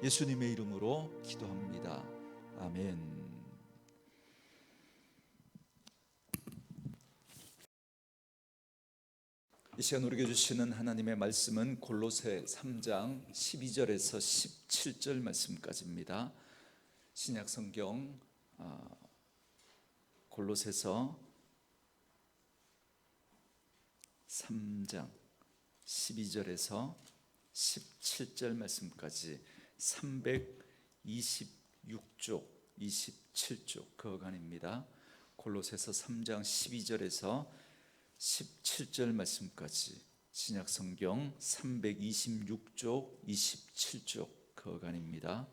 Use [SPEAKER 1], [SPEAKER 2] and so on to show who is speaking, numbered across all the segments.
[SPEAKER 1] 예수님의 이름으로 기도합니다. 아멘. 이 시간 우리에게 주시는 하나님의 말씀은 골로새 3장 12절에서 17절 말씀까지입니다. 신약 성경 골로새서 3장 12절에서 17절 말씀까지 326쪽 27쪽 거간입니다. 골로새서 3장 12절에서 17절 말씀까지 신약 성경 326쪽 27쪽 거간입니다.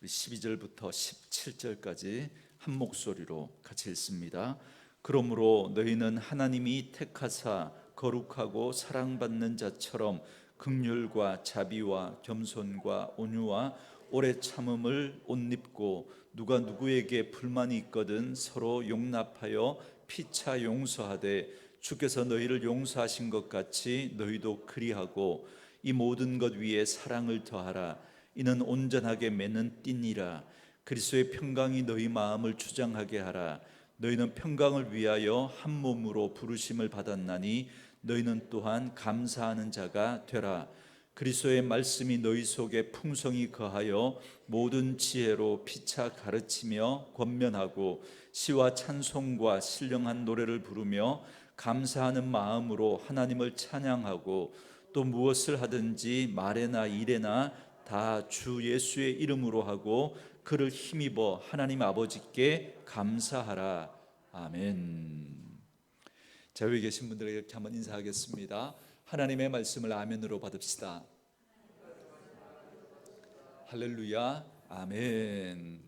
[SPEAKER 1] 12절부터 17절까지 한 목소리로 같이 읽습니다. 그러므로 너희는 하나님이 택하사 거룩하고 사랑받는 자처럼 긍휼과 자비와 겸손과 온유와 오래 참음을 옷 입고 누가 누구에게 불만이 있거든 서로 용납하여 피차 용서하되 주께서 너희를 용서하신 것 같이 너희도 그리하고 이 모든 것 위에 사랑을 더하라. 이는 온전하게 맺는 띠니라. 그리스도의 평강이 너희 마음을 주장하게 하라. 너희는 평강을 위하여 한 몸으로 부르심을 받았나니 너희는 또한 감사하는 자가 되라. 그리스도의 말씀이 너희 속에 풍성히 거하여 모든 지혜로 피차 가르치며 권면하고 시와 찬송과 신령한 노래를 부르며 감사하는 마음으로 하나님을 찬양하고 또 무엇을 하든지 말에나 일에나 다 주 예수의 이름으로 하고 그를 힘입어 하나님 아버지께 감사하라. 아멘. 자, 여기 계신 분들에게 이렇게 한번 인사하겠습니다. 하나님의 말씀을 아멘으로 받읍시다. 할렐루야. 아멘.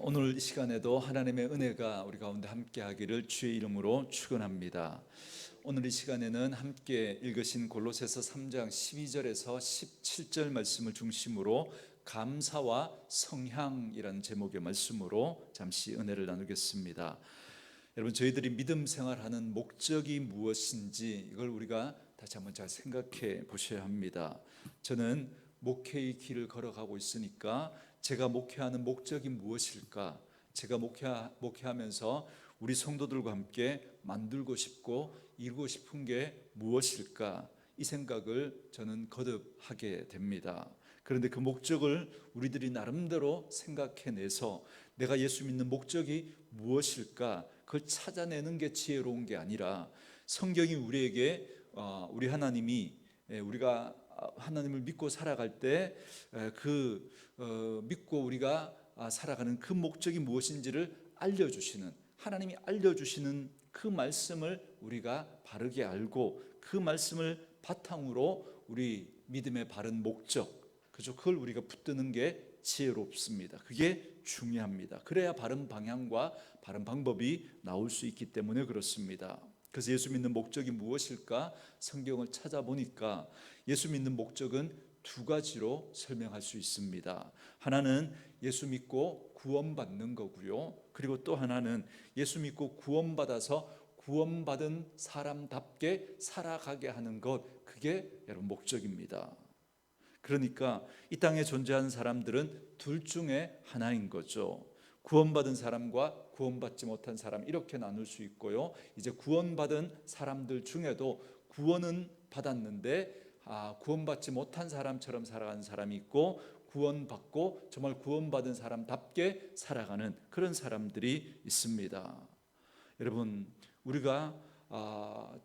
[SPEAKER 1] 오늘 이 시간에도 하나님의 은혜가 우리 가운데 함께 하기를 주의 이름으로 축원합니다. 오늘 이 시간에는 함께 읽으신 골로새서 3장 12절에서 17절 말씀을 중심으로 감사와 성향이라는 제목의 말씀으로 잠시 은혜를 나누겠습니다. 여러분, 저희들이 믿음 생활하는 목적이 무엇인지 이걸 우리가 다시 한번 잘 생각해 보셔야 합니다. 저는 목회의 길을 걸어가고 있으니까 제가 목회하는 목적이 무엇일까? 제가 목회하면서 우리 성도들과 함께 만들고 싶고 이루고 싶은 게 무엇일까? 이 생각을 저는 거듭 하게 됩니다. 그런데 그 목적을 우리들이 나름대로 생각해내서 내가 예수 믿는 목적이 무엇일까? 그걸 찾아내는 게 지혜로운 게 아니라 성경이 우리에게 우리 하나님이 우리가 하나님을 믿고 살아갈 때 그 믿고 우리가 살아가는 그 목적이 무엇인지를 알려주시는, 하나님이 알려주시는 그 말씀을 우리가 바르게 알고 그 말씀을 바탕으로 우리 믿음의 바른 목적, 그걸 우리가 붙드는 게 지혜롭습니다. 그게 중요합니다. 그래야 바른 방향과 바른 방법이 나올 수 있기 때문에 그렇습니다. 그래서 예수 믿는 목적이 무엇일까? 성경을 찾아보니까 예수 믿는 목적은 두 가지로 설명할 수 있습니다. 하나는 예수 믿고 구원받는 거고요. 그리고 또 하나는 예수 믿고 구원받아서 구원받은 사람답게 살아가게 하는 것, 그게 여러분 목적입니다. 그러니까 이 땅에 존재하는 사람들은 둘 중에 하나인 거죠. 구원받은 사람과 구원받지 못한 사람, 이렇게 나눌 수 있고요. 이제 구원받은 사람들 중에도 구원은 받았는데 구원받지 못한 사람처럼 살아가는 사람이 있고, 구원받고 정말 구원받은 사람답게 살아가는 그런 사람들이 있습니다. 여러분, 우리가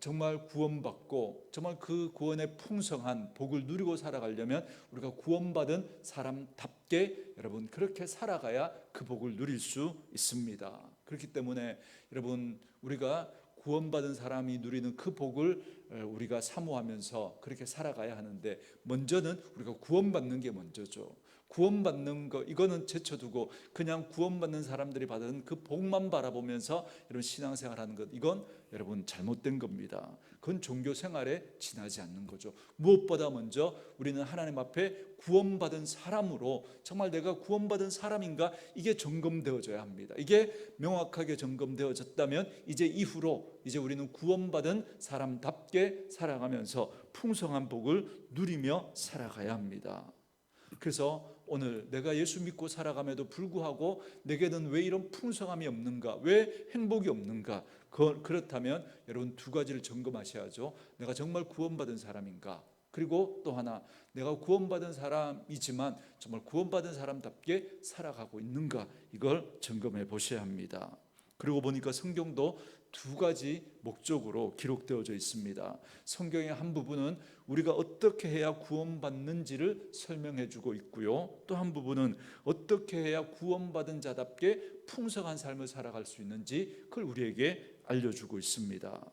[SPEAKER 1] 정말 구원받고 정말 그 구원의 풍성한 복을 누리고 살아가려면 우리가 구원받은 사람답게 여러분 그렇게 살아가야 그 복을 누릴 수 있습니다. 그렇기 때문에 여러분, 우리가 구원받은 사람이 누리는 그 복을 우리가 사모하면서 그렇게 살아가야 하는데, 먼저는 우리가 구원받는 게 먼저죠. 구원받는 거, 이거는 제쳐두고 그냥 구원받는 사람들이 받은 그 복만 바라보면서 여러분 신앙생활하는 것, 이건 여러분 잘못된 겁니다. 그건 종교 생활에 지나지 않는 거죠. 무엇보다 먼저 우리는 하나님 앞에 구원받은 사람으로 정말 내가 구원받은 사람인가, 이게 점검되어져야 합니다. 이게 명확하게 점검되어졌다면 이제 이후로 이제 우리는 구원받은 사람답게 살아가면서 풍성한 복을 누리며 살아가야 합니다. 그래서 오늘 내가 예수 믿고 살아감에도 불구하고 내게는 왜 이런 풍성함이 없는가, 왜 행복이 없는가? 그렇다면 여러분 두 가지를 점검하셔야죠. 내가 정말 구원받은 사람인가? 그리고 또 하나, 내가 구원받은 사람이지만 정말 구원받은 사람답게 살아가고 있는가? 이걸 점검해 보셔야 합니다. 그리고 보니까 성경도 두 가지 목적으로 기록되어져 있습니다. 성경의 한 부분은 우리가 어떻게 해야 구원받는지를 설명해 주고 있고요, 또 한 부분은 어떻게 해야 구원받은 자답게 풍성한 삶을 살아갈 수 있는지 그걸 우리에게 알려주고 있습니다.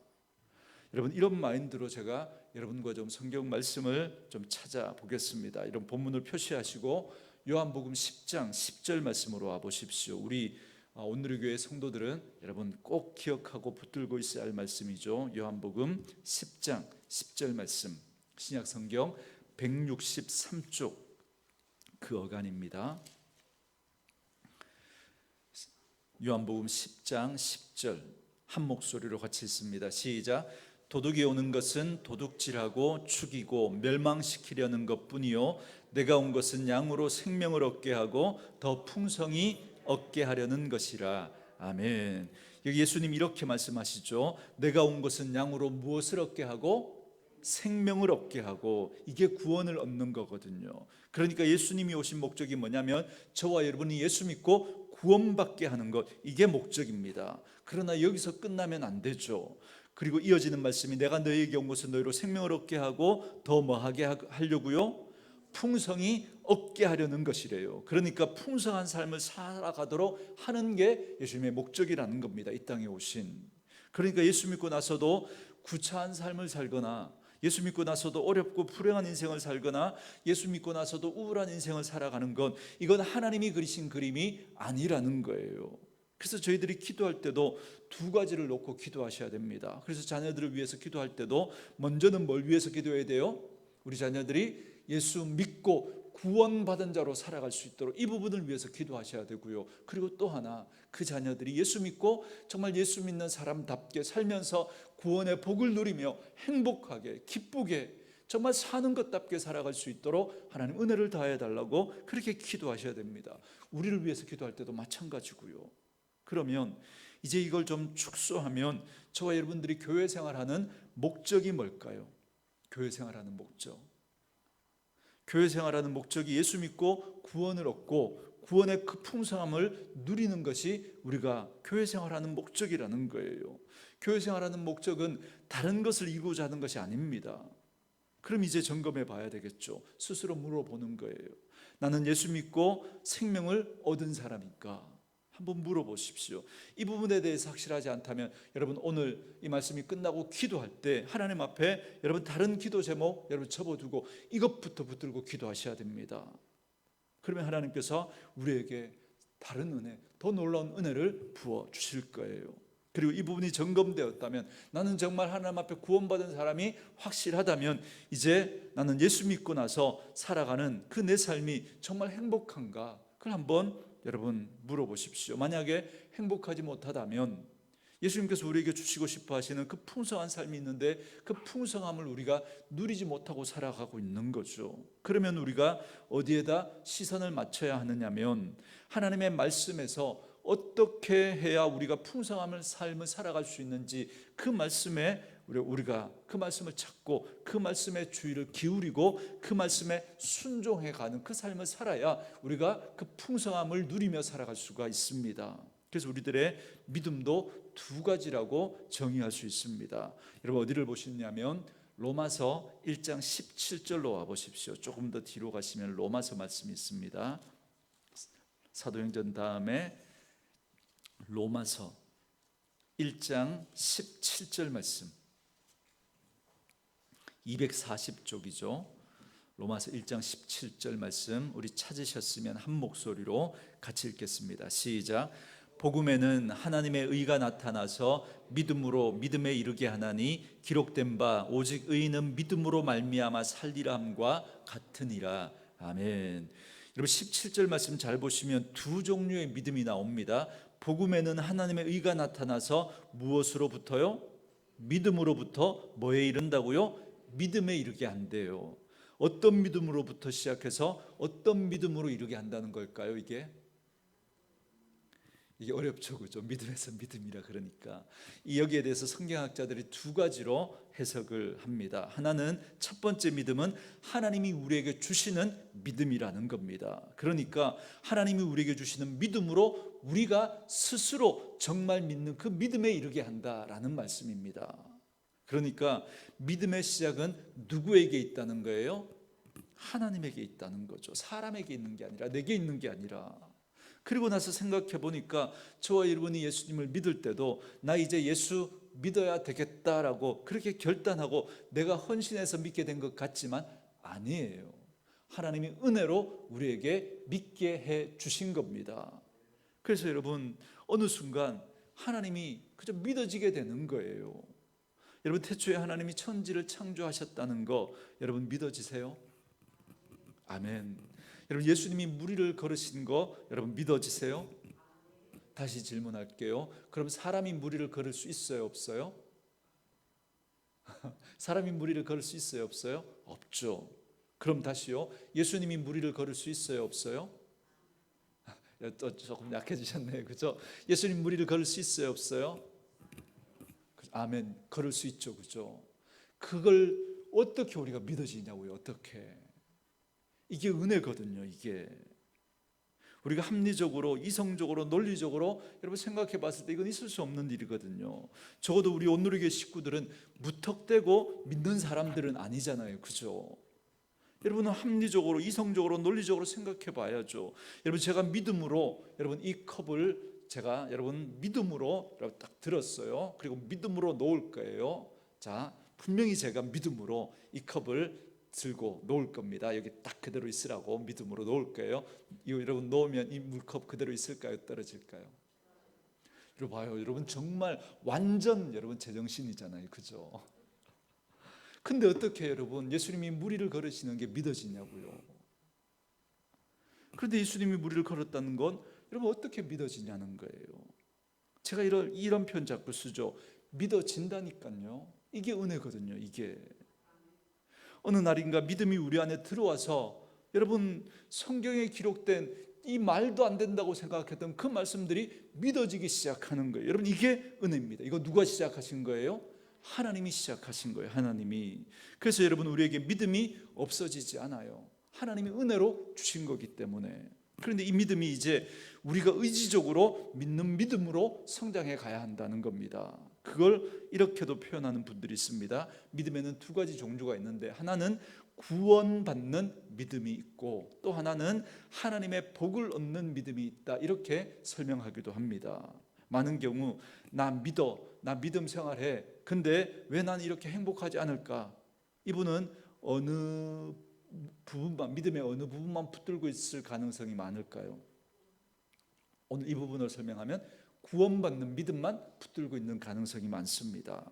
[SPEAKER 1] 여러분, 이런 마인드로 제가 여러분과 좀 성경 말씀을 좀 찾아보겠습니다. 이런 본문을 표시하시고 요한복음 10장 10절 말씀으로 와보십시오. 우리 온누리 교회 성도들은 여러분 꼭 기억하고 붙들고 있어야 할 말씀이죠. 요한복음 10장 10절 말씀, 신약 성경 163쪽 그 어간입니다. 요한복음 10장 10절 한 목소리로 같이 읽습니다. 시작. 도둑이 오는 것은 도둑질하고 죽이고 멸망시키려는 것뿐이요 내가 온 것은 양으로 생명을 얻게 하고 더 풍성히 얻게 하려는 것이라. 아멘. 여기 예수님 이렇게 말씀하시죠. 내가 온 것은 양으로 무엇을 얻게 하고? 생명을 얻게 하고. 이게 구원을 얻는 거거든요. 그러니까 예수님이 오신 목적이 뭐냐면 저와 여러분이 예수 믿고 구원받게 하는 것, 이게 목적입니다. 그러나 여기서 끝나면 안 되죠. 그리고 이어지는 말씀이 내가 너희에게 온 것은 너희로 생명을 얻게 하고 더 뭐하게 하려고요? 풍성히 얻게 하려는 것이래요. 그러니까 풍성한 삶을 살아가도록 하는 게 예수님의 목적이라는 겁니다. 이 땅에 오신. 그러니까 예수 믿고 나서도 구차한 삶을 살거나, 예수 믿고 나서도 어렵고 불행한 인생을 살거나, 예수 믿고 나서도 우울한 인생을 살아가는 건 이건 하나님이 그리신 그림이 아니라는 거예요. 그래서 저희들이 기도할 때도 두 가지를 놓고 기도하셔야 됩니다. 그래서 자녀들을 위해서 기도할 때도 먼저는 뭘 위해서 기도해야 돼요? 우리 자녀들이 예수 믿고 구원받은 자로 살아갈 수 있도록 이 부분을 위해서 기도하셔야 되고요. 그리고 또 하나, 그 자녀들이 예수 믿고 정말 예수 믿는 사람답게 살면서 구원의 복을 누리며 행복하게 기쁘게 정말 사는 것답게 살아갈 수 있도록 하나님 은혜를 다해 달라고 그렇게 기도하셔야 됩니다. 우리를 위해서 기도할 때도 마찬가지고요. 그러면 이제 이걸 좀 축소하면 저와 여러분들이 교회 생활하는 목적이 뭘까요? 교회 생활하는 목적. 교회 생활하는 목적이 예수 믿고 구원을 얻고 구원의 그 풍성함을 누리는 것이 우리가 교회 생활하는 목적이라는 거예요. 교회 생활하는 목적은 다른 것을 이루고자 하는 것이 아닙니다. 그럼 이제 점검해 봐야 되겠죠. 스스로 물어보는 거예요. 나는 예수 믿고 생명을 얻은 사람인가? 한번 물어보십시오. 이 부분에 대해서 확실하지 않다면 여러분 오늘 이 말씀이 끝나고 기도할 때 하나님 앞에 여러분 다른 기도 제목 여러분 접어두고 이것부터 붙들고 기도하셔야 됩니다. 그러면 하나님께서 우리에게 다른 은혜, 더 놀라운 은혜를 부어 주실 거예요. 그리고 이 부분이 점검되었다면, 나는 정말 하나님 앞에 구원받은 사람이 확실하다면 이제 나는 예수 믿고 나서 살아가는 그 내 삶이 정말 행복한가? 그걸 한번 여러분 물어보십시오. 만약에 행복하지 못하다면 예수님께서 우리에게 주시고 싶어 하시는 그 풍성한 삶이 있는데 그 풍성함을 우리가 누리지 못하고 살아가고 있는 거죠. 그러면 우리가 어디에다 시선을 맞춰야 하느냐면 하나님의 말씀에서 어떻게 해야 우리가 풍성함을 삶을 살아갈 수 있는지 그 말씀에 우리가 그 말씀을 찾고 그 말씀에 주의를 기울이고 그 말씀에 순종해가는 그 삶을 살아야 우리가 그 풍성함을 누리며 살아갈 수가 있습니다. 그래서 우리들의 믿음도 두 가지라고 정의할 수 있습니다. 여러분 어디를 보시냐면 로마서 1장 17절로 와보십시오. 조금 더 뒤로 가시면 로마서 말씀이 있습니다. 사도행전 다음에 로마서 1장 17절 말씀, 240쪽이죠. 로마서 1장 17절 말씀 우리 찾으셨으면 한 목소리로 같이 읽겠습니다. 시작. 복음에는 하나님의 의가 나타나서 믿음으로 믿음에 이르게 하나니 기록된 바 오직 의인은 믿음으로 말미암아 살리라 함과 같으니라. 아멘. 여러분 17절 말씀 잘 보시면 두 종류의 믿음이 나옵니다. 복음에는 하나님의 의가 나타나서 무엇으로부터요? 믿음으로부터 뭐에 이른다고요? 믿음에 이르게 한대요. 어떤 믿음으로부터 시작해서 어떤 믿음으로 이르게 한다는 걸까요? 이게 어렵죠, 그죠? 믿음에서 믿음이라 그러니까 여기에 대해서 성경학자들이 두 가지로 해석을 합니다. 하나는 첫 번째 믿음은 하나님이 우리에게 주시는 믿음이라는 겁니다. 그러니까 하나님이 우리에게 주시는 믿음으로 우리가 스스로 정말 믿는 그 믿음에 이르게 한다라는 말씀입니다. 그러니까 믿음의 시작은 누구에게 있다는 거예요? 하나님에게 있다는 거죠. 사람에게 있는 게 아니라, 내게 있는 게 아니라. 그리고 나서 생각해 보니까 저와 여러분이 예수님을 믿을 때도 나 이제 예수 믿어야 되겠다라고 그렇게 결단하고 내가 헌신해서 믿게 된 것 같지만 아니에요. 하나님이 은혜로 우리에게 믿게 해 주신 겁니다. 그래서 여러분 어느 순간 하나님이 그저 믿어지게 되는 거예요. 여러분 태초에 하나님이 천지를 창조하셨다는 거 여러분 믿어지세요? 아멘. 여러분 예수님이 무리를 걸으신 거 여러분 믿어지세요? 다시 질문할게요. 그럼 사람이 무리를 걸을 수 있어요, 없어요? 사람이 무리를 걸을 수 있어요, 없어요? 없죠. 그럼 다시요. 예수님이 무리를 걸을 수 있어요, 없어요? 또 조금 약해지셨네요, 그죠? 예수님 무리를 걸을 수 있어요, 없어요? 아멘. 걸을 수 있죠, 그죠? 그걸 어떻게 우리가 믿어지냐고요? 어떻게? 이게 은혜거든요. 이게 우리가 합리적으로, 이성적으로, 논리적으로 여러분 생각해 봤을 때 이건 있을 수 없는 일이거든요. 적어도 우리 온누리교회 식구들은 무턱대고 믿는 사람들은 아니잖아요, 그죠? 여러분은 합리적으로, 이성적으로, 논리적으로 생각해 봐야죠. 여러분 제가 믿음으로 여러분 이 컵을 제가 여러분 믿음으로 여러분 딱 들었어요. 그리고 믿음으로 놓을 거예요. 자, 분명히 제가 믿음으로 이 컵을 들고 놓을 겁니다. 여기 딱 그대로 있으라고 믿음으로 놓을 거예요. 이거 여러분 놓으면 이 물컵 그대로 있을까요? 떨어질까요? 여러분 봐요. 여러분 정말 완전 여러분 제정신이잖아요, 그죠? 근데 어떻게 여러분 예수님이 무리를 걸으시는 게 믿어지냐고요? 그런데 예수님이 무리를 걸었다는 건 여러분 어떻게 믿어지냐는 거예요. 제가 이런 표현 자꾸 쓰죠. 믿어진다니까요. 이게 은혜거든요. 이게 어느 날인가 믿음이 우리 안에 들어와서 여러분 성경에 기록된 이 말도 안 된다고 생각했던 그 말씀들이 믿어지기 시작하는 거예요. 여러분 이게 은혜입니다. 이거 누가 시작하신 거예요? 하나님이 시작하신 거예요. 하나님이. 그래서 여러분 우리에게 믿음이 없어지지 않아요. 하나님이 은혜로 주신 거기 때문에. 그런데 이 믿음이 이제 우리가 의지적으로 믿는 믿음으로 성장해 가야 한다는 겁니다. 그걸 이렇게도 표현하는 분들이 있습니다. 믿음에는 두 가지 종류가 있는데 하나는 구원받는 믿음이 있고 또 하나는 하나님의 복을 얻는 믿음이 있다. 이렇게 설명하기도 합니다. 많은 경우 나 믿음 생활해. 근데 왜 난 이렇게 행복하지 않을까? 이분은 어느 부분만, 믿음의 어느 부분만 붙들고 있을 가능성이 많을까요? 오늘 이 부분을 설명하면 구원받는 믿음만 붙들고 있는 가능성이 많습니다.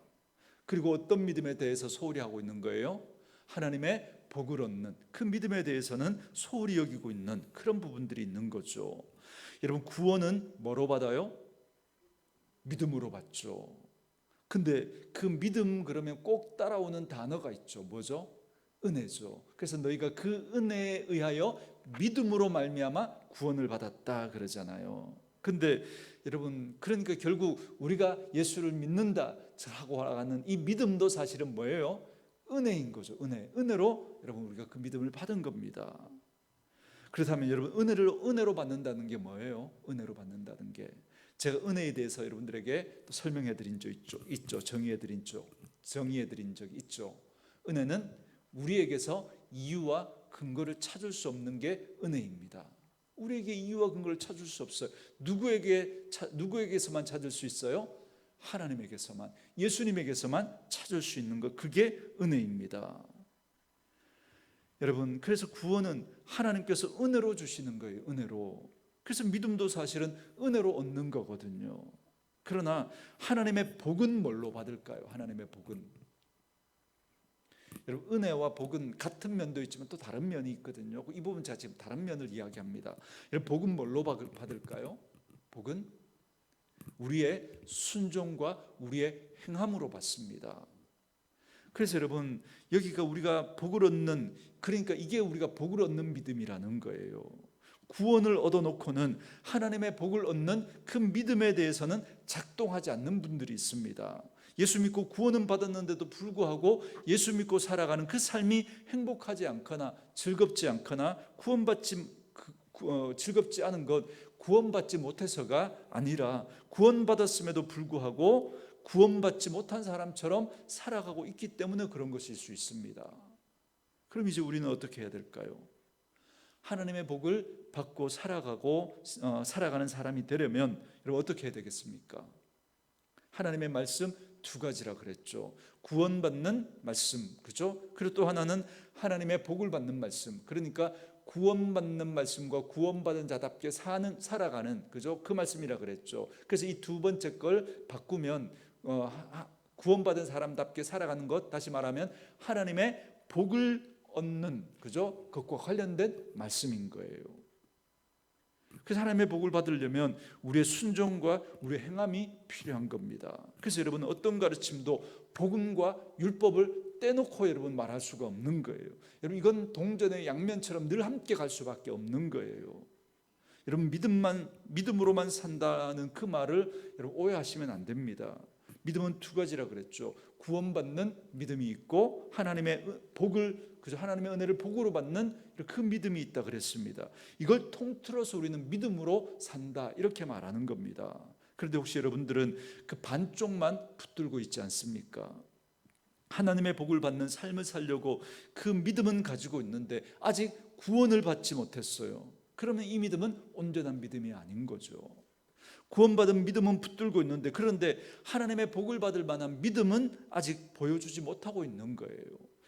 [SPEAKER 1] 그리고 어떤 믿음에 대해서 소홀히 하고 있는 거예요? 하나님의 복을 얻는 그 믿음에 대해서는 소홀히 여기고 있는 그런 부분들이 있는 거죠. 여러분 구원은 뭐로 받아요? 믿음으로 받죠. 근데 그 믿음 그러면 꼭 따라오는 단어가 있죠. 뭐죠? 은혜죠. 그래서 너희가 그 은혜에 의하여 믿음으로 말미암아 구원을 받았다 그러잖아요. 근데 여러분 그러니까 결국 우리가 예수를 믿는다 하고 하는 이 믿음도 사실은 뭐예요? 은혜인 거죠. 은혜로 여러분 우리가 그 믿음을 받은 겁니다. 그렇다면 여러분 은혜로 받는다는 게 뭐예요? 은혜로 받는다는 게 제가 은혜에 대해서 여러분들에게 또 설명해 드린 적 있죠. 정의해 드린 적이 있죠. 은혜는 우리에게서 이유와 근거를 찾을 수 없는 게 은혜입니다. 우리에게 이유와 근거를 찾을 수 없어요. 누구에게서만 찾을 수 있어요? 하나님에게서만, 예수님에게서만 찾을 수 있는 것, 그게 은혜입니다. 여러분, 그래서 구원은 하나님께서 은혜로 주시는 거예요. 은혜로. 그래서 믿음도 사실은 은혜로 얻는 거거든요. 그러나 하나님의 복은 뭘로 받을까요? 하나님의 복은, 여러분 은혜와 복은 같은 면도 있지만 또 다른 면이 있거든요. 이 부분 제가 지금 다른 면을 이야기합니다. 여러분 복은 뭘로 받을까요? 복은 우리의 순종과 우리의 행함으로 받습니다. 그래서 여러분, 여기가 우리가 복을 얻는, 그러니까 이게 우리가 복을 얻는 믿음이라는 거예요. 구원을 얻어놓고는 하나님의 복을 얻는 그 믿음에 대해서는 작동하지 않는 분들이 있습니다. 예수 믿고 구원은 받았는데도 불구하고 예수 믿고 살아가는 그 삶이 행복하지 않거나 즐겁지 않거나 즐겁지 않은 것, 구원받지 못해서가 아니라 구원받았음에도 불구하고 구원받지 못한 사람처럼 살아가고 있기 때문에 그런 것일 수 있습니다. 그럼 이제 우리는 어떻게 해야 될까요? 하나님의 복을 받고 살아가는 사람이 되려면 여러분 어떻게 해야 되겠습니까? 하나님의 말씀 두 가지라 그랬죠. 구원받는 말씀, 그죠? 그리고 또 하나는 하나님의 복을 받는 말씀. 그러니까 구원받는 말씀과 구원받은 자답게 살아가는, 그죠? 그 말씀이라 그랬죠. 그래서 이 두 번째 걸 바꾸면 구원받은 사람답게 살아가는 것, 다시 말하면 하나님의 복을 얻는, 그죠? 그것과 관련된 말씀인 거예요. 그래서 하나님의 복을 받으려면 우리의 순종과 우리의 행함이 필요한 겁니다. 그래서 여러분, 어떤 가르침도 복음과 율법을 떼놓고 여러분 말할 수가 없는 거예요. 여러분, 이건 동전의 양면처럼 늘 함께 갈 수밖에 없는 거예요. 여러분, 믿음으로만 산다는 그 말을 여러분 오해하시면 안 됩니다. 믿음은 두 가지라 그랬죠. 구원받는 믿음이 있고 하나님의 복을, 그죠? 하나님의 은혜를 복으로 받는 그 믿음이 있다 그랬습니다. 이걸 통틀어서 우리는 믿음으로 산다, 이렇게 말하는 겁니다. 그런데 혹시 여러분들은 그 반쪽만 붙들고 있지 않습니까? 하나님의 복을 받는 삶을 살려고 그 믿음은 가지고 있는데 아직 구원을 받지 못했어요. 그러면 이 믿음은 온전한 믿음이 아닌 거죠. 구원받은 믿음은 붙들고 있는데, 그런데 하나님의 복을 받을 만한 믿음은 아직 보여주지 못하고 있는 거예요.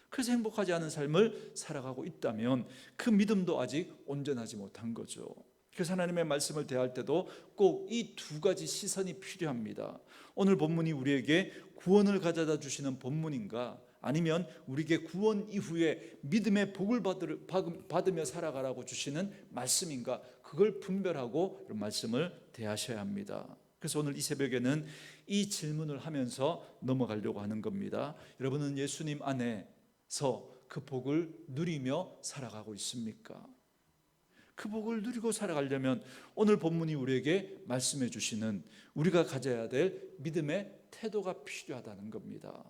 [SPEAKER 1] 그래서 행복하지 않은 삶을 살아가고 있다면 그 믿음도 아직 온전하지 못한 거죠. 그래서 하나님의 말씀을 대할 때도 꼭 이 두 가지 시선이 필요합니다. 오늘 본문이 우리에게 구원을 가져다 주시는 본문인가, 아니면 우리에게 구원 이후에 믿음의 복을 받으며 살아가라고 주시는 말씀인가, 그걸 분별하고 말씀을 대하셔야 합니다. 그래서 오늘 이 새벽에는 이 질문을 하면서 넘어가려고 하는 겁니다. 여러분은 예수님 안에서 그 복을 누리며 살아가고 있습니까? 그 복을 누리고 살아가려면 오늘 본문이 우리에게 말씀해 주시는 우리가 가져야 될 믿음의 태도가 필요하다는 겁니다.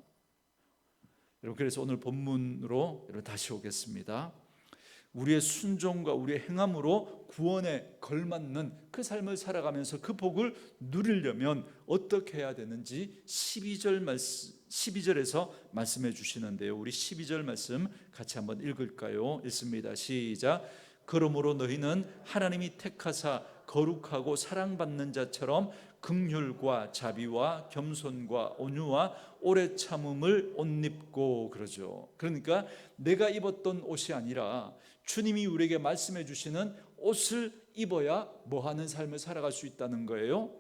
[SPEAKER 1] 여러분, 그래서 오늘 본문으로 다시 오겠습니다. 우리의 순종과 우리의 행함으로 구원에 걸맞는 그 삶을 살아가면서 그 복을 누리려면 어떻게 해야 되는지 12절에서 말씀해 주시는데요. 우리 12절 말씀 같이 한번 읽을까요? 읽습니다. 시작. 그러므로 너희는 하나님이 택하사 거룩하고 사랑받는 자처럼 긍휼과 자비와 겸손과 온유와 오래 참음을 옷 입고, 그러죠. 그러니까 내가 입었던 옷이 아니라 주님이 우리에게 말씀해 주시는 옷을 입어야 뭐하는 삶을 살아갈 수 있다는 거예요.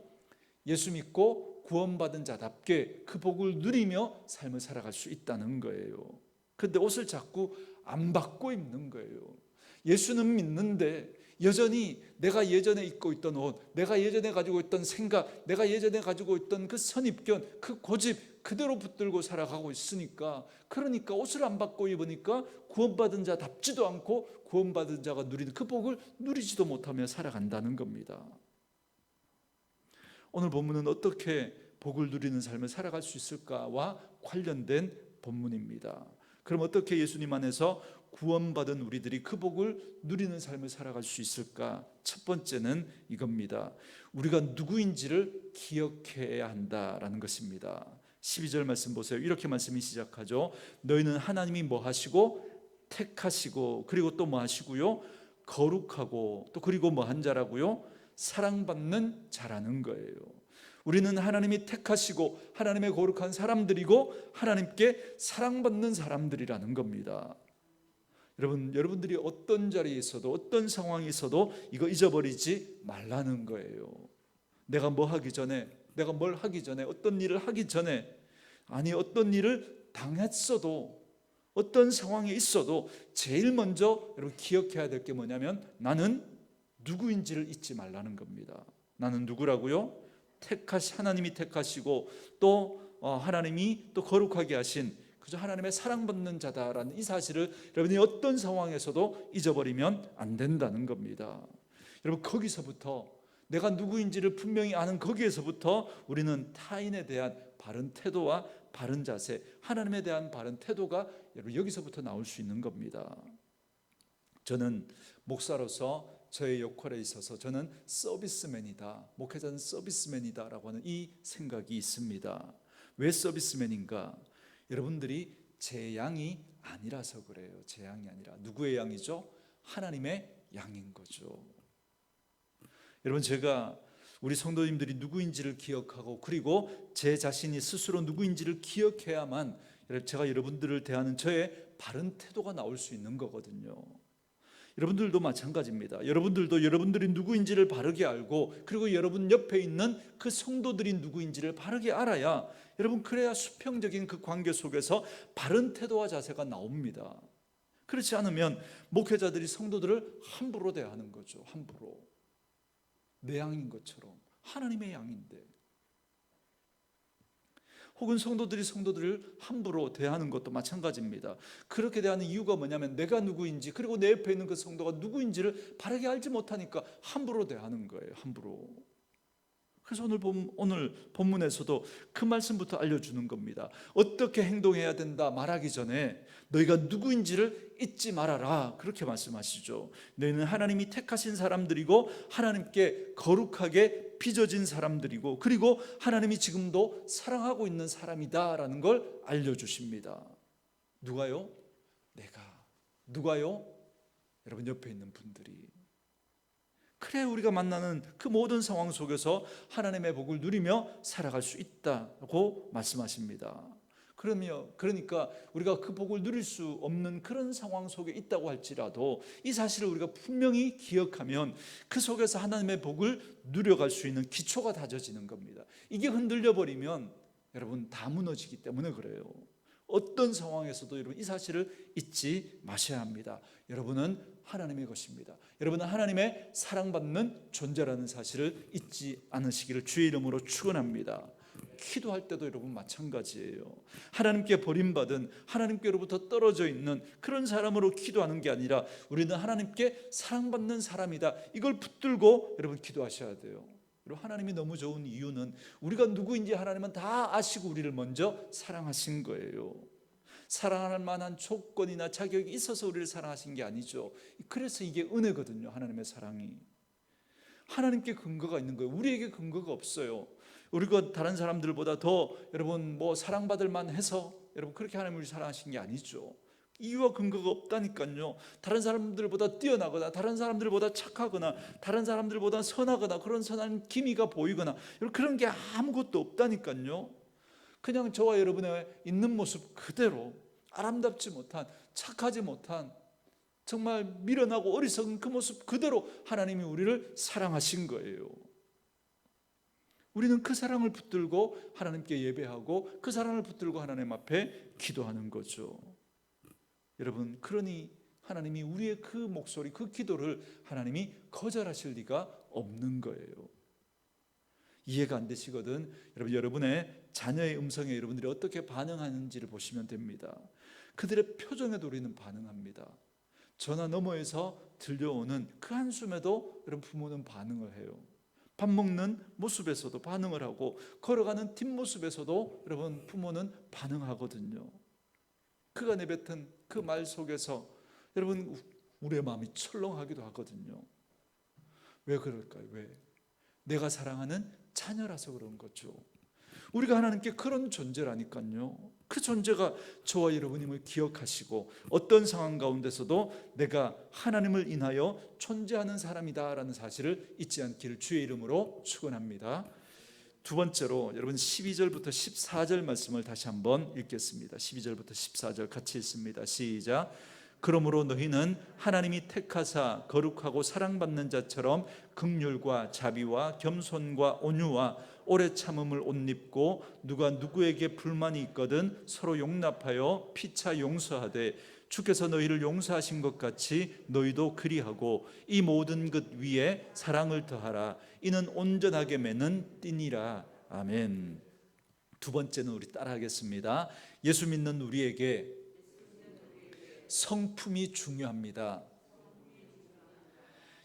[SPEAKER 1] 예수 믿고 구원받은 자답게 그 복을 누리며 삶을 살아갈 수 있다는 거예요. 그런데 옷을 자꾸 안 바꿔 입는 거예요. 예수는 믿는데 여전히 내가 예전에 입고 있던 옷, 내가 예전에 가지고 있던 생각, 내가 예전에 가지고 있던 그 선입견, 그 고집 그대로 붙들고 살아가고 있으니까, 그러니까 옷을 안 바꿔 입으니까 구원받은 자답지도 않고 구원받은 자가 누리는 그 복을 누리지도 못하며 살아간다는 겁니다. 오늘 본문은 어떻게 복을 누리는 삶을 살아갈 수 있을까와 관련된 본문입니다. 그럼 어떻게 예수님 안에서 구원받은 우리들이 그 복을 누리는 삶을 살아갈 수 있을까? 첫 번째는 이겁니다. 우리가 누구인지를 기억해야 한다라는 것입니다. 12절 말씀 보세요. 이렇게 말씀이 시작하죠. 너희는 하나님이 뭐 하시고 택하시고, 그리고 또 뭐 하시고요? 거룩하고, 또 그리고 뭐 한 자라고요? 사랑받는 자라는 거예요. 우리는 하나님이 택하시고 하나님의 거룩한 사람들이고 하나님께 사랑받는 사람들이라는 겁니다. 여러분들이 어떤 자리에 있어도 어떤 상황에 있어도 이거 잊어버리지 말라는 거예요. 내가 뭐 하기 전에, 내가 뭘 하기 전에, 어떤 일을 하기 전에, 아니 어떤 일을 당했어도, 어떤 상황에 있어도 제일 먼저 여러분 기억해야 될 게 뭐냐면 나는 누구인지를 잊지 말라는 겁니다. 나는 누구라고요? 하나님이 택하시고 또 하나님이 또 거룩하게 하신 그저 하나님의 사랑받는 자다라는 이 사실을 여러분이 어떤 상황에서도 잊어버리면 안 된다는 겁니다. 여러분, 거기서부터 내가 누구인지를 분명히 아는 거기에서부터 우리는 타인에 대한 바른 태도와 바른 자세, 하나님에 대한 바른 태도가 여러분 여기서부터 나올 수 있는 겁니다. 저는 목사로서 저의 역할에 있어서 저는 서비스맨이다, 목회자는 서비스맨이다 라고 하는 이 생각이 있습니다. 왜 서비스맨인가? 여러분들이 제 양이 아니라서 그래요. 제 양이 아니라 누구의 양이죠? 하나님의 양인 거죠. 여러분, 제가 우리 성도님들이 누구인지를 기억하고 그리고 제 자신이 스스로 누구인지를 기억해야만 제가 여러분들을 대하는 저의 바른 태도가 나올 수 있는 거거든요. 여러분들도 마찬가지입니다. 여러분들도 여러분들이 누구인지를 바르게 알고 그리고 여러분 옆에 있는 그 성도들이 누구인지를 바르게 알아야 여러분, 그래야 수평적인 그 관계 속에서 바른 태도와 자세가 나옵니다. 그렇지 않으면 목회자들이 성도들을 함부로 대하는 거죠. 함부로. 내 양인 것처럼. 하나님의 양인데. 혹은 성도들이 성도들을 함부로 대하는 것도 마찬가지입니다. 그렇게 대하는 이유가 뭐냐면 내가 누구인지 그리고 내 옆에 있는 그 성도가 누구인지를 바르게 알지 못하니까 함부로 대하는 거예요. 함부로. 그래서 오늘 본문에서도 그 말씀부터 알려주는 겁니다. 어떻게 행동해야 된다 말하기 전에 너희가 누구인지를 잊지 말아라, 그렇게 말씀하시죠. 너희는 하나님이 택하신 사람들이고 하나님께 거룩하게 빚어진 사람들이고 그리고 하나님이 지금도 사랑하고 있는 사람이다라는 걸 알려주십니다. 누가요? 내가. 누가요? 여러분 옆에 있는 분들이. 그래 우리가 만나는 그 모든 상황 속에서 하나님의 복을 누리며 살아갈 수 있다고 말씀하십니다. 그러니까 우리가 그 복을 누릴 수 없는 그런 상황 속에 있다고 할지라도 이 사실을 우리가 분명히 기억하면 그 속에서 하나님의 복을 누려갈 수 있는 기초가 다져지는 겁니다. 이게 흔들려 버리면 여러분 다 무너지기 때문에 그래요. 어떤 상황에서도 여러분 이 사실을 잊지 마셔야 합니다. 여러분은 하나님의 것입니다. 여러분은 하나님의 사랑받는 존재라는 사실을 잊지 않으시기를 주의 이름으로 축원합니다. 기도할 때도 여러분 마찬가지예요. 하나님께 버림받은, 하나님께로부터 떨어져 있는 그런 사람으로 기도하는 게 아니라 우리는 하나님께 사랑받는 사람이다, 이걸 붙들고 여러분 기도하셔야 돼요. 그리고 하나님이 너무 좋은 이유는 우리가 누구인지 하나님은 다 아시고 우리를 먼저 사랑하신 거예요. 사랑할 만한 조건이나 자격이 있어서 우리를 사랑하신 게 아니죠. 그래서 이게 은혜거든요. 하나님의 사랑이 하나님께 근거가 있는 거예요. 우리에게 근거가 없어요. 우리가 다른 사람들보다 더 여러분 사랑받을 만해서 여러분 그렇게 하나님을 사랑하신 게 아니죠. 이유와 근거가 없다니까요. 다른 사람들보다 뛰어나거나 다른 사람들보다 착하거나 다른 사람들보다 선하거나 그런 선한 기미가 보이거나 그런 게 아무것도 없다니까요. 그냥 저와 여러분의 있는 모습 그대로 아름답지 못한, 착하지 못한, 정말 미련하고 어리석은 그 모습 그대로 하나님이 우리를 사랑하신 거예요. 우리는 그 사랑을 붙들고 하나님께 예배하고 그 사랑을 붙들고 하나님 앞에 기도하는 거죠. 여러분, 그러니 하나님이 우리의 그 목소리, 그 기도를 하나님이 거절하실 리가 없는 거예요. 이해가 안 되시거든 여러분, 여러분의 자녀의 음성에 여러분들이 어떻게 반응하는지를 보시면 됩니다. 그들의 표정에도 우리는 반응합니다. 전화 너머에서 들려오는 그 한숨에도 여러분 부모는 반응을 해요. 밥 먹는 모습에서도 반응을 하고 걸어가는 뒷모습에서도 여러분 부모는 반응하거든요. 그가 내뱉은 그 말 속에서 여러분 우리의 마음이 철렁하기도 하거든요. 왜 그럴까요? 왜? 내가 사랑하는 자녀라서 그런 거죠. 우리가 하나님께 그런 존재라니까요. 그 존재가 저와 여러분임을 기억하시고 어떤 상황 가운데서도 내가 하나님을 인하여 존재하는 사람이다라는 사실을 잊지 않기를 주의 이름으로 축원합니다. 두 번째로 여러분 12절부터 14절 말씀을 다시 한번 읽겠습니다. 12절부터 14절 같이 읽습니다. 시작. 그러므로 너희는 하나님이 택하사 거룩하고 사랑받는 자처럼 긍휼과 자비와 겸손과 온유와 오래 참음을 옷 입고 누가 누구에게 불만이 있거든 서로 용납하여 피차 용서하되 주께서 너희를 용서하신 것 같이 너희도 그리하고 이 모든 것 위에 사랑을 더하라. 이는 온전하게 맺는 띠니라. 아멘. 두 번째는 우리 따라하겠습니다. 예수 믿는 우리에게 성품이 중요합니다.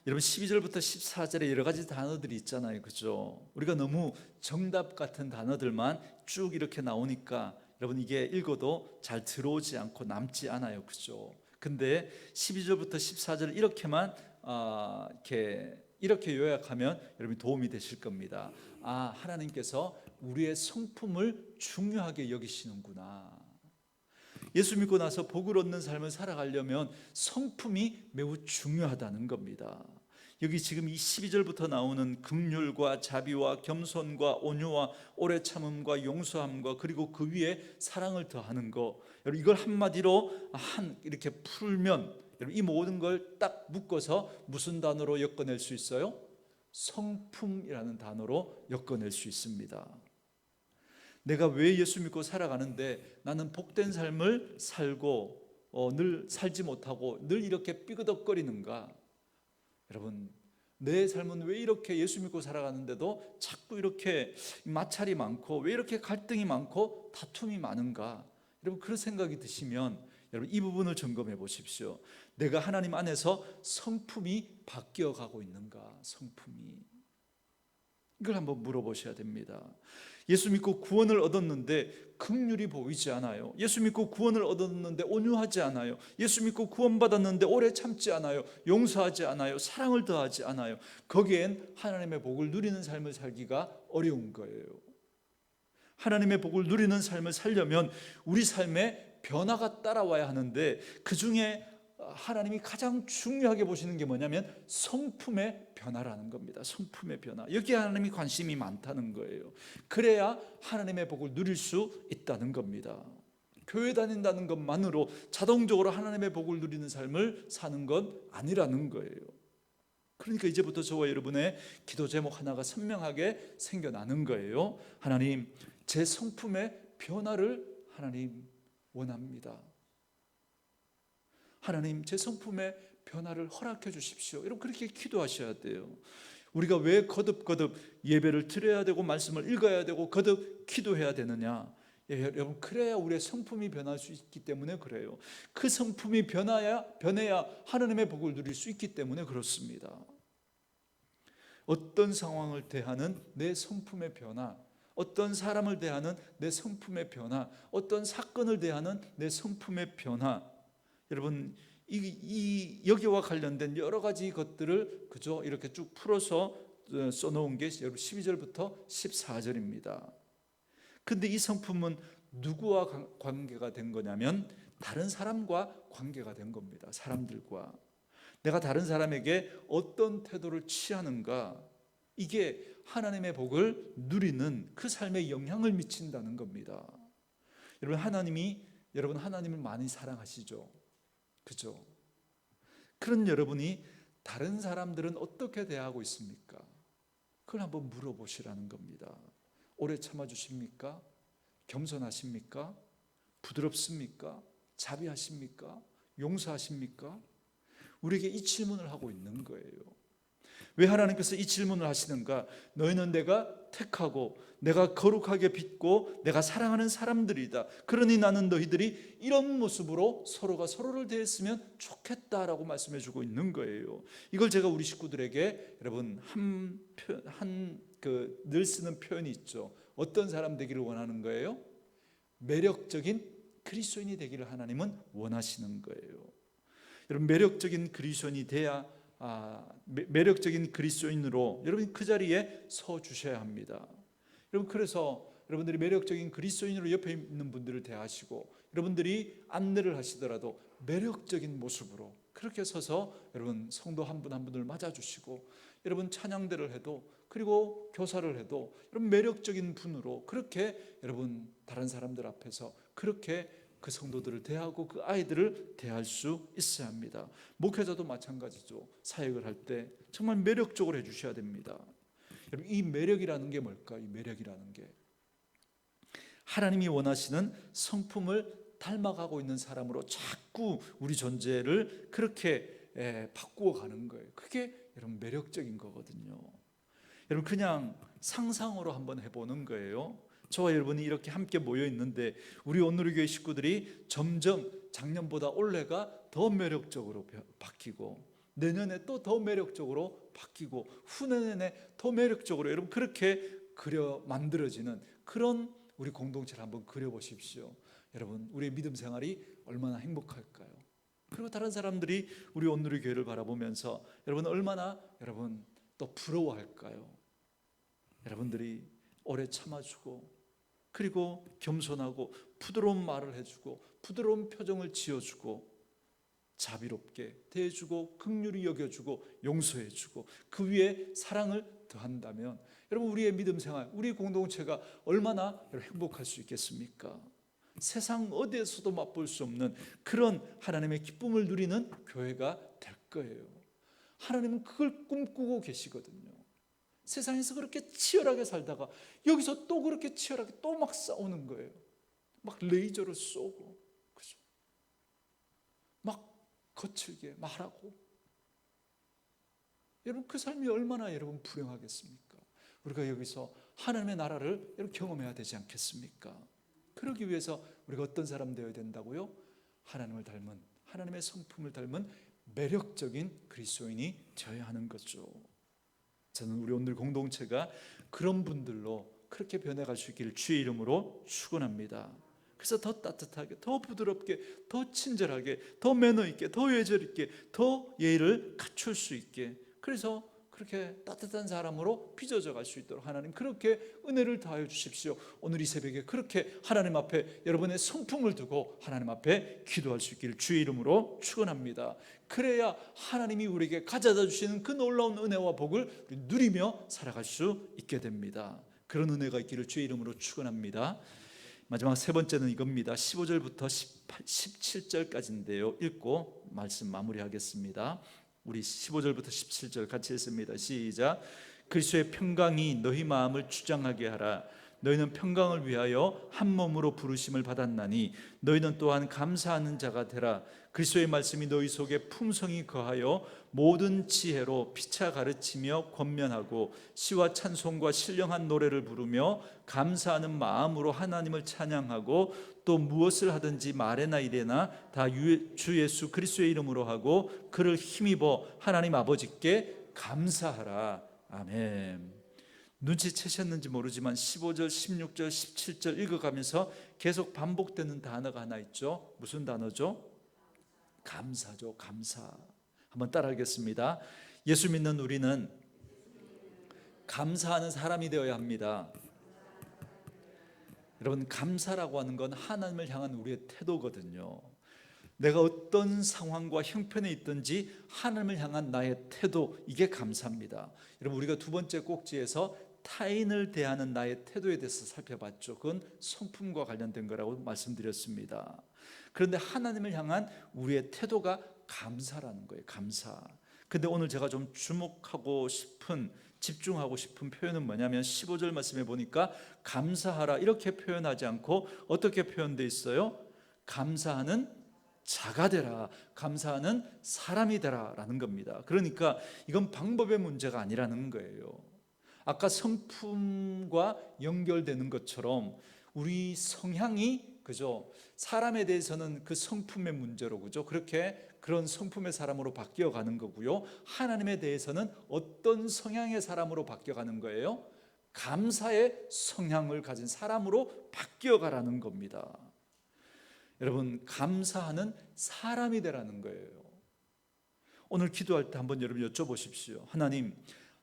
[SPEAKER 1] 여러분 12절부터 14절에 여러 가지 단어들이 있잖아요, 그죠? 우리가 너무 정답 같은 단어들만 쭉 이렇게 나오니까 여러분 이게 읽어도 잘 들어오지 않고 남지 않아요, 그죠? 근데 12절부터 14절 이렇게만 이렇게 요약하면 여러분 도움이 되실 겁니다. 하나님께서 우리의 성품을 중요하게 여기시는구나. 예수 믿고 나서 복을 얻는 삶을 살아가려면 성품이 매우 중요하다는 겁니다. 여기 지금 이 12절부터 나오는 긍휼과 자비와 겸손과 온유와 오래 참음과 용서함과 그리고 그 위에 사랑을 더하는 거, 여러분 이걸 한마디로 이렇게 풀면 여러분 이 모든 걸 딱 묶어서 무슨 단어로 엮어낼 수 있어요? 성품이라는 단어로 엮어낼 수 있습니다. 내가 왜 예수 믿고 살아가는데 나는 복된 삶을 살고 늘 살지 못하고 늘 이렇게 삐그덕거리는가? 여러분 내 삶은 왜 이렇게 예수 믿고 살아가는데도 자꾸 이렇게 마찰이 많고 왜 이렇게 갈등이 많고 다툼이 많은가? 여러분 그런 생각이 드시면 여러분 이 부분을 점검해 보십시오. 내가 하나님 안에서 성품이 바뀌어가고 있는가? 성품이 이걸 한번 물어보셔야 됩니다. 예수 믿고 구원을 얻었는데 긍휼이 보이지 않아요. 예수 믿고 구원을 얻었는데 온유하지 않아요. 예수 믿고 구원받았는데 오래 참지 않아요. 용서하지 않아요. 사랑을 더하지 않아요. 거기엔 하나님의 복을 누리는 삶을 살기가 어려운 거예요. 하나님의 복을 누리는 삶을 살려면 우리 삶에 변화가 따라와야 하는데 그 중에 하나님이 가장 중요하게 보시는 게 뭐냐면 성품의 변화라는 겁니다. 성품의 변화. 여기에 하나님이 관심이 많다는 거예요. 그래야 하나님의 복을 누릴 수 있다는 겁니다. 교회 다닌다는 것만으로 자동적으로 하나님의 복을 누리는 삶을 사는 건 아니라는 거예요. 그러니까 이제부터 저와 여러분의 기도 제목 하나가 선명하게 생겨나는 거예요. 하나님, 제 성품의 변화를 하나님 원합니다. 하나님, 제 성품의 변화를 허락해 주십시오. 여러분 그렇게 기도하셔야 돼요. 우리가 왜 거듭거듭 예배를 드려야 되고 말씀을 읽어야 되고 거듭 기도해야 되느냐? 여러분 그래야 우리의 성품이 변할 수 있기 때문에 그래요. 그 성품이 변해야 하나님의 복을 누릴 수 있기 때문에 그렇습니다. 어떤 상황을 대하는 내 성품의 변화, 어떤 사람을 대하는 내 성품의 변화, 어떤 사건을 대하는 내 성품의 변화, 여러분 여기와 관련된 여러 가지 것들을 그저 이렇게 쭉 풀어서 써놓은 게 여러분 12절부터 14절입니다. 근데 이 성품은 누구와 관계가 된 거냐면 다른 사람과 관계가 된 겁니다. 사람들과 내가 다른 사람에게 어떤 태도를 취하는가, 이게 하나님의 복을 누리는 그 삶에 영향을 미친다는 겁니다. 여러분 하나님을 많이 사랑하시죠? 그죠? 그런 여러분이 다른 사람들은 어떻게 대하고 있습니까? 그걸 한번 물어보시라는 겁니다. 오래 참아주십니까? 겸손하십니까? 부드럽습니까? 자비하십니까? 용서하십니까? 우리에게 이 질문을 하고 있는 거예요. 왜 하나님께서 이 질문을 하시는가? 너희는 내가 택하고 내가 거룩하게 빚고 내가 사랑하는 사람들이다. 그러니 나는 너희들이 이런 모습으로 서로가 서로를 대했으면 좋겠다라고 말씀해 주고 있는 거예요. 이걸 제가 우리 식구들에게 여러분 늘 쓰는 표현이 있죠. 어떤 사람 되기를 원하는 거예요? 매력적인 그리스도인이 되기를 하나님은 원하시는 거예요. 여러분 매력적인 그리스도인이 돼야 매력적인 그리스도인으로 여러분 그 자리에 서 주셔야 합니다. 여러분 그래서 여러분들이 매력적인 그리스도인으로 옆에 있는 분들을 대하시고 여러분들이 안내를 하시더라도 매력적인 모습으로 그렇게 서서 여러분 성도 한 분 한 분을 맞아주시고 여러분 찬양대를 해도 그리고 교사를 해도 여러분 매력적인 분으로 그렇게 여러분 다른 사람들 앞에서 그렇게 그 성도들을 대하고 그 아이들을 대할 수 있어야 합니다. 목회자도 마찬가지죠. 사역을 할 때 정말 매력적으로 해주셔야 됩니다. 여러분 이 매력이라는 게 뭘까? 이 매력이라는 게 하나님이 원하시는 성품을 닮아가고 있는 사람으로 자꾸 우리 존재를 그렇게 바꾸어 가는 거예요. 그게 여러분 매력적인 거거든요. 여러분 그냥 상상으로 한번 해보는 거예요. 저와 여러분이 이렇게 함께 모여 있는데 우리 온누리교회 식구들이 점점 작년보다 올해가 더 매력적으로 바뀌고 내년에 또 더 매력적으로 바뀌고 후내년에 더 매력적으로 여러분 그렇게 만들어지는 그런 우리 공동체를 한번 그려보십시오. 여러분 우리의 믿음 생활이 얼마나 행복할까요? 그리고 다른 사람들이 우리 온누리교회를 바라보면서 여러분 얼마나 여러분 또 부러워할까요? 여러분들이 오래 참아주고 그리고 겸손하고 부드러운 말을 해주고 부드러운 표정을 지어주고 자비롭게 대해주고 긍휼히 여겨주고 용서해주고 그 위에 사랑을 더한다면 여러분 우리의 믿음 생활, 우리 공동체가 얼마나 행복할 수 있겠습니까? 세상 어디에서도 맛볼 수 없는 그런 하나님의 기쁨을 누리는 교회가 될 거예요. 하나님은 그걸 꿈꾸고 계시거든요. 세상에서 그렇게 치열하게 살다가 여기서 또 그렇게 치열하게 또 막 싸우는 거예요. 막 레이저를 쏘고, 그죠? 막 거칠게 말하고. 여러분 그 삶이 얼마나 여러분 불행하겠습니까? 우리가 여기서 하나님의 나라를 여러분 경험해야 되지 않겠습니까? 그러기 위해서 우리가 어떤 사람 되어야 된다고요? 하나님을 닮은, 하나님의 성품을 닮은 매력적인 그리스도인이 되어야 하는 거죠. 저는 우리 오늘 공동체가 그런 분들로 그렇게 변해갈 수 있기를 주의 이름으로 축원합니다. 그래서 더 따뜻하게, 더 부드럽게, 더 친절하게, 더 매너 있게, 더 예절 있게, 더 예의를 갖출 수 있게, 그래서 그렇게 따뜻한 사람으로 빚어져 갈 수 있도록 하나님 그렇게 은혜를 다하여 주십시오. 오늘 이 새벽에 그렇게 하나님 앞에 여러분의 성품을 두고 하나님 앞에 기도할 수 있기를 주의 이름으로 축원합니다. 그래야 하나님이 우리에게 가져다 주시는 그 놀라운 은혜와 복을 누리며 살아갈 수 있게 됩니다. 그런 은혜가 있기를 주의 이름으로 축원합니다. 마지막 세 번째는 이겁니다. 15절부터 17절까지인데요. 읽고 말씀 마무리하겠습니다. 우리 15절부터 17절 같이 읽습니다. 시작. 그리스도의 평강이 너희 마음을 주장하게 하라. 너희는 평강을 위하여 한 몸으로 부르심을 받았나니 너희는 또한 감사하는 자가 되라. 그리스도의 말씀이 너희 속에 풍성히 거하여 모든 지혜로 피차 가르치며 권면하고 시와 찬송과 신령한 노래를 부르며 감사하는 마음으로 하나님을 찬양하고 또 무엇을 하든지 말에나 이래나 다 주 예수 그리스도의 이름으로 하고 그를 힘입어 하나님 아버지께 감사하라. 아멘. 눈치채셨는지 모르지만 15절, 16절, 17절 읽어가면서 계속 반복되는 단어가 하나 있죠. 무슨 단어죠? 감사죠. 감사. 한번 따라하겠습니다. 예수 믿는 우리는 감사하는 사람이 되어야 합니다. 여러분 감사라고 하는 건 하나님을 향한 우리의 태도거든요. 내가 어떤 상황과 형편에 있든지 하나님을 향한 나의 태도, 이게 감사입니다. 여러분 우리가 두 번째 꼭지에서 타인을 대하는 나의 태도에 대해서 살펴봤죠. 그건 성품과 관련된 거라고 말씀드렸습니다. 그런데 하나님을 향한 우리의 태도가 감사라는 거예요. 감사. 근데 오늘 제가 좀 주목하고 싶은, 집중하고 싶은 표현은 뭐냐면 15절 말씀에 보니까 감사하라 이렇게 표현하지 않고 어떻게 표현되어 있어요? 감사하는 자가 되라, 감사하는 사람이 되라 라는 겁니다. 그러니까 이건 방법의 문제가 아니라는 거예요. 아까 성품과 연결되는 것처럼 우리 성향이, 그죠? 사람에 대해서는 그 성품의 문제로, 그죠? 그렇게 그런 성품의 사람으로 바뀌어 가는 거고요. 하나님에 대해서는 어떤 성향의 사람으로 바뀌어 가는 거예요? 감사의 성향을 가진 사람으로 바뀌어 가라는 겁니다. 여러분 감사하는 사람이 되라는 거예요. 오늘 기도할 때 한번 여러분 여쭤보십시오. 하나님,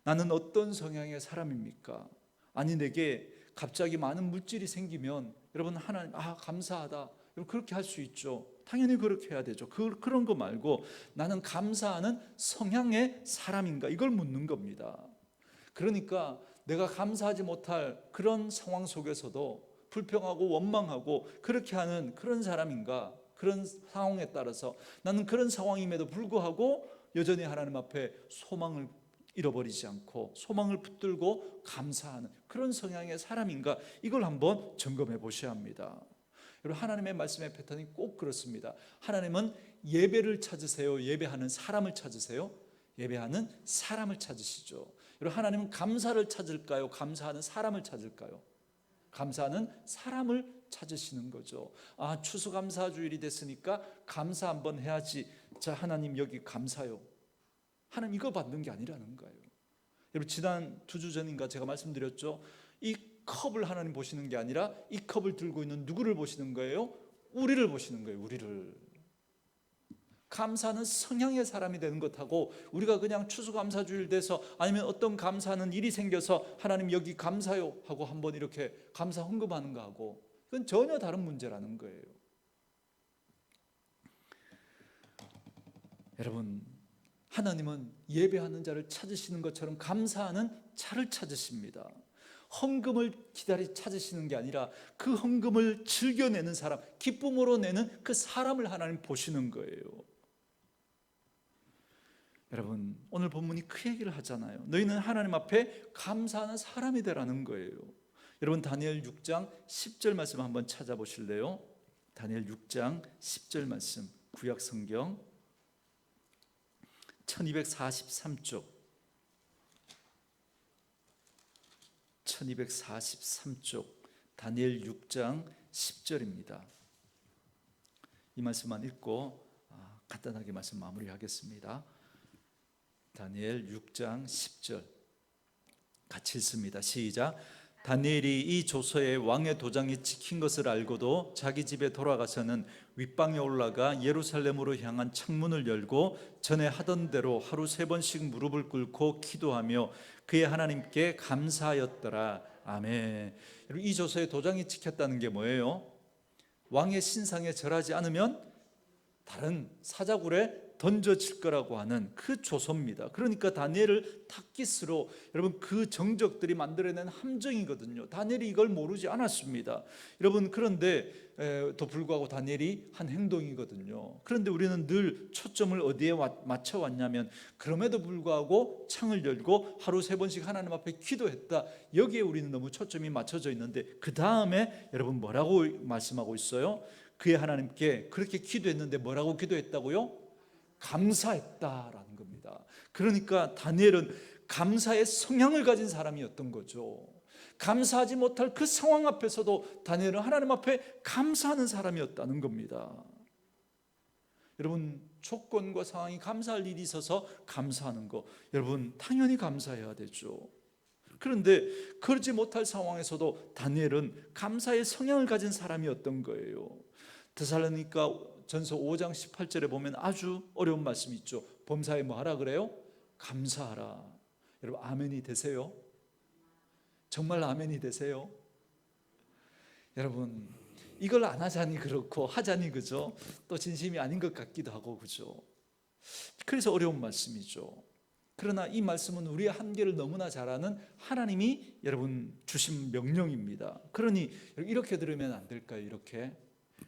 [SPEAKER 1] 나는 어떤 성향의 사람입니까? 아니 내게 갑자기 많은 물질이 생기면 여러분 하나님 감사하다, 여러분 그렇게 할 수 있죠. 당연히 그렇게 해야 되죠. 그런 거 말고 나는 감사하는 성향의 사람인가, 이걸 묻는 겁니다. 그러니까 내가 감사하지 못할 그런 상황 속에서도 불평하고 원망하고 그렇게 하는 그런 사람인가, 그런 상황에 따라서 나는 그런 상황임에도 불구하고 여전히 하나님 앞에 소망을 잃어버리지 않고 소망을 붙들고 감사하는 그런 성향의 사람인가, 이걸 한번 점검해 보셔야 합니다. 여러분 하나님의 말씀의 패턴이 꼭 그렇습니다. 하나님은 예배를 찾으세요? 예배하는 사람을 찾으세요? 예배하는 사람을 찾으시죠. 여러분 하나님은 감사를 찾을까요? 감사하는 사람을 찾을까요? 감사하는 사람을 찾으시는 거죠. 추수감사주일이 됐으니까 감사 한번 해야지. 자, 하나님 여기 감사요. 하나님 이거 받는 게 아니라는 거예요. 여러분, 지난 2주 전인가 제가 말씀드렸죠. 이 컵을 하나님 보시는 게 아니라 이 컵을 들고 있는 누구를 보시는 거예요? 우리를 보시는 거예요. 우리를. 감사는 성향의 사람이 되는 것하고, 우리가 그냥 추수감사주일 돼서 아니면 어떤 감사하는 일이 생겨서 하나님 여기 감사요 하고 한번 이렇게 감사 헌금하는 거하고, 이건 전혀 다른 문제라는 거예요. 여러분, 하나님은 예배하는 자를 찾으시는 것처럼 감사하는 자를 찾으십니다. 헌금을 찾으시는 게 아니라 그 헌금을 즐겨내는 사람, 기쁨으로 내는 그 사람을 하나님 보시는 거예요. 여러분, 오늘 본문이 그 얘기를 하잖아요. 너희는 하나님 앞에 감사하는 사람이 되라는 거예요. 여러분, 다니엘 6장 10절 말씀 한번 찾아보실래요? 다니엘 6장 10절 말씀, 구약 성경 1243쪽 1243쪽 다니엘 6장 10절입니다. 이 말씀만 읽고 간단하게 말씀 마무리하겠습니다. 다니엘 6장 10절 같이 읽습니다. 시작. 다니엘이 이 조서에 왕의 도장이 찍힌 것을 알고도 자기 집에 돌아가서는 윗방에 올라가 예루살렘으로 향한 창문을 열고 전에 하던 대로 하루 3번씩 무릎을 꿇고 기도하며 그의 하나님께 감사하였더라. 아멘. 이 조서에 도장이 찍혔다는 게 뭐예요? 왕의 신상에 절하지 않으면 다른 사자굴에 던져질 거라고 하는 그 조서입니다. 그러니까 다니엘을 탁깃으로, 여러분, 그 정적들이 만들어낸 함정이거든요. 다니엘이 이걸 모르지 않았습니다. 여러분, 그런데 또 불구하고 다니엘이 한 행동이거든요. 그런데 우리는 늘 초점을 어디에 맞춰왔냐면, 그럼에도 불구하고 창을 열고 하루 3번씩 하나님 앞에 기도했다. 여기에 우리는 너무 초점이 맞춰져 있는데, 그 다음에 여러분 뭐라고 말씀하고 있어요? 그의 하나님께 그렇게 기도했는데 뭐라고 기도했다고요? 감사했다라는 겁니다. 그러니까 다니엘은 감사의 성향을 가진 사람이었던 거죠. 감사하지 못할 그 상황 앞에서도 다니엘은 하나님 앞에 감사하는 사람이었다는 겁니다. 여러분, 조건과 상황이 감사할 일이 있어서 감사하는 거, 여러분 당연히 감사해야 되죠. 그런데 그러지 못할 상황에서도 다니엘은 감사의 성향을 가진 사람이었던 거예요. 데살로니가 전서 5장 18절에 보면 아주 어려운 말씀이 있죠. 범사에 뭐 하라 그래요? 감사하라. 여러분, 아멘이 되세요? 정말 아멘이 되세요? 여러분, 이걸 안 하자니 그렇고 하자니 그죠? 또 진심이 아닌 것 같기도 하고 그죠? 그래서 어려운 말씀이죠. 그러나 이 말씀은 우리의 한계를 너무나 잘 아는 하나님이 여러분 주신 명령입니다. 그러니 이렇게 들으면 안 될까요? 이렇게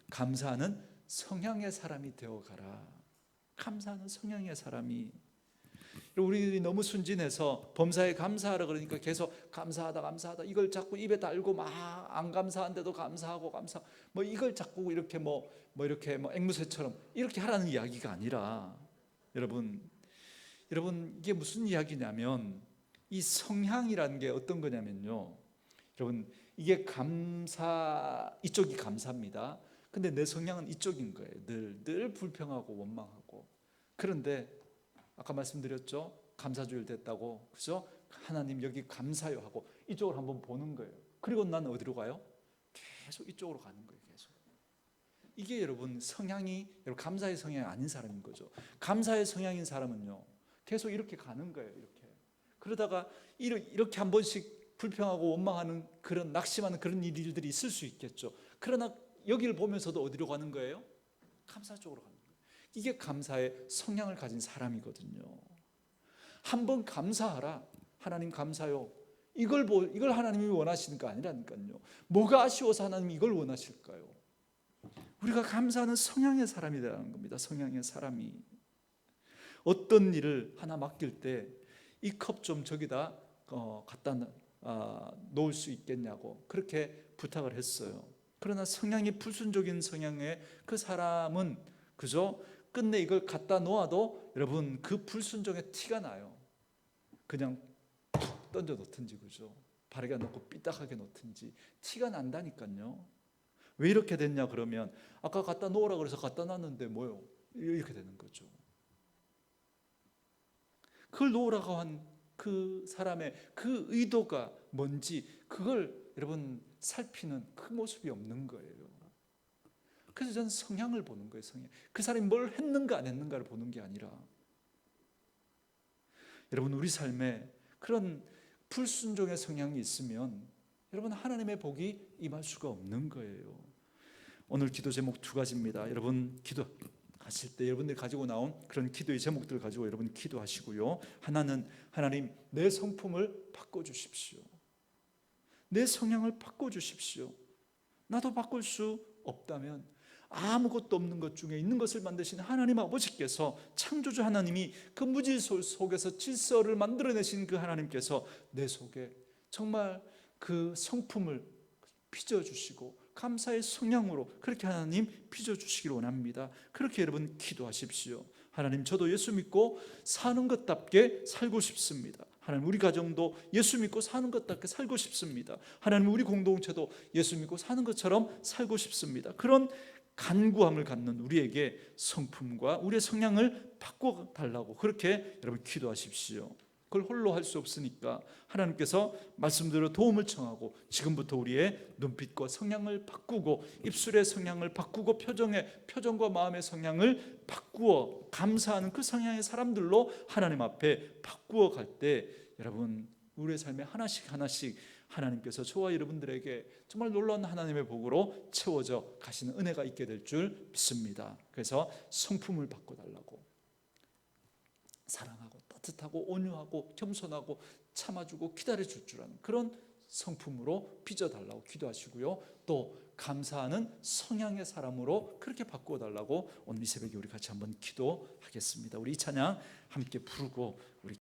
[SPEAKER 1] 감사하는 성향의 사람이 되어가라. 감사하는 성향의 사람이. 우리들이 너무 순진해서 범사에 감사하라 그러니까 계속 감사하다 이걸 자꾸 입에 달고 막 안 감사한데도 감사하고 뭐 이걸 자꾸 이렇게 이렇게 앵무새처럼 이렇게 하라는 이야기가 아니라, 여러분 이게 무슨 이야기냐면, 이 성향이라는 게 어떤 거냐면요, 여러분 이게 이쪽이 감사합니다. 근데 내 성향은 이쪽인 거예요. 늘 불평하고 원망하고. 그런데 아까 말씀드렸죠. 감사주일 됐다고, 그죠? 하나님 여기 감사요 하고 이쪽을 한번 보는 거예요. 그리고 난 어디로 가요? 계속 이쪽으로 가는 거예요. 계속. 이게 여러분 여러분 감사의 성향이 아닌 사람인 거죠. 감사의 성향인 사람은요, 계속 이렇게 가는 거예요. 이렇게. 그러다가 이렇게 한 번씩 불평하고 원망하는 그런 낙심하는 그런 일들이 있을 수 있겠죠. 그러나 여기를 보면서도 어디로 가는 거예요? 감사 쪽으로 가는 거예요. 이게 감사의 성향을 가진 사람이거든요. 한번 감사하라. 하나님 감사요. 이걸 하나님이 원하시는 거 아니라니까요. 뭐가 아쉬워서 하나님이 이걸 원하실까요? 우리가 감사하는 성향의 사람이 되라는 겁니다. 성향의 사람이. 어떤 일을 하나 맡길 때 이 컵 좀 저기다 갖다 놓을 수 있겠냐고 그렇게 부탁을 했어요. 그러나 성향이 불순종인 성향의 그 사람은 그죠? 끝내 이걸 갖다 놓아도 여러분 그 불순종의 티가 나요. 그냥 툭 던져 놓든지 그죠? 바르게 놓고 삐딱하게 놓든지 티가 난다니까요. 왜 이렇게 됐냐 그러면 아까 갖다 놓으라 그래서 갖다 놨는데 뭐요? 이렇게 되는 거죠. 그걸 놓으라고 한 그 사람의 그 의도가 뭔지 그걸 여러분 살피는 그 모습이 없는 거예요. 그래서 저는 성향을 보는 거예요. 성향. 그 사람이 뭘 했는가 안 했는가를 보는 게 아니라 여러분 우리 삶에 그런 불순종의 성향이 있으면 여러분 하나님의 복이 임할 수가 없는 거예요. 오늘 기도 제목 두 가지입니다. 여러분 기도하실 때 여러분들이 가지고 나온 그런 기도의 제목들을 가지고 여러분 기도하시고요. 하나는 하나님 내 성품을 바꿔주십시오. 내 성향을 바꿔주십시오. 나도 바꿀 수 없다면 아무것도 없는 것 중에 있는 것을 만드신 하나님 아버지께서 창조주 하나님이 그 무질서 속에서 질서를 만들어내신 그 하나님께서 내 속에 정말 그 성품을 빚어주시고 감사의 성향으로 그렇게 하나님 빚어주시기를 원합니다. 그렇게 여러분 기도하십시오. 하나님 저도 예수 믿고 사는 것답게 살고 싶습니다. 하나님 우리 가정도 예수 믿고 사는 것답게 살고 싶습니다. 하나님 우리 공동체도 예수 믿고 사는 것처럼 살고 싶습니다. 그런 간구함을 갖는 우리에게 성품과 우리의 성향을 바꿔달라고 그렇게 여러분 기도하십시오. 그걸 홀로 할 수 없으니까 하나님께서 말씀대로 도움을 청하고 지금부터 우리의 눈빛과 성향을 바꾸고 입술의 성향을 바꾸고 표정과 마음의 성향을 바꾸어 감사하는 그 성향의 사람들로 하나님 앞에 바꾸어 갈 때 여러분 우리의 삶에 하나씩 하나님께서 저와 여러분들에게 정말 놀라운 하나님의 복으로 채워져 가시는 은혜가 있게 될 줄 믿습니다. 그래서 성품을 바꿔달라고 사랑하고 따뜻하고 온유하고 겸손하고 참아주고 기다려줄 줄 아는 그런 성품으로 빚어달라고 기도하시고요. 또 감사하는 성향의 사람으로 그렇게 바꾸어달라고 오늘 이 새벽에 우리 같이 한번 기도하겠습니다. 우리 이 찬양 함께 부르고 우리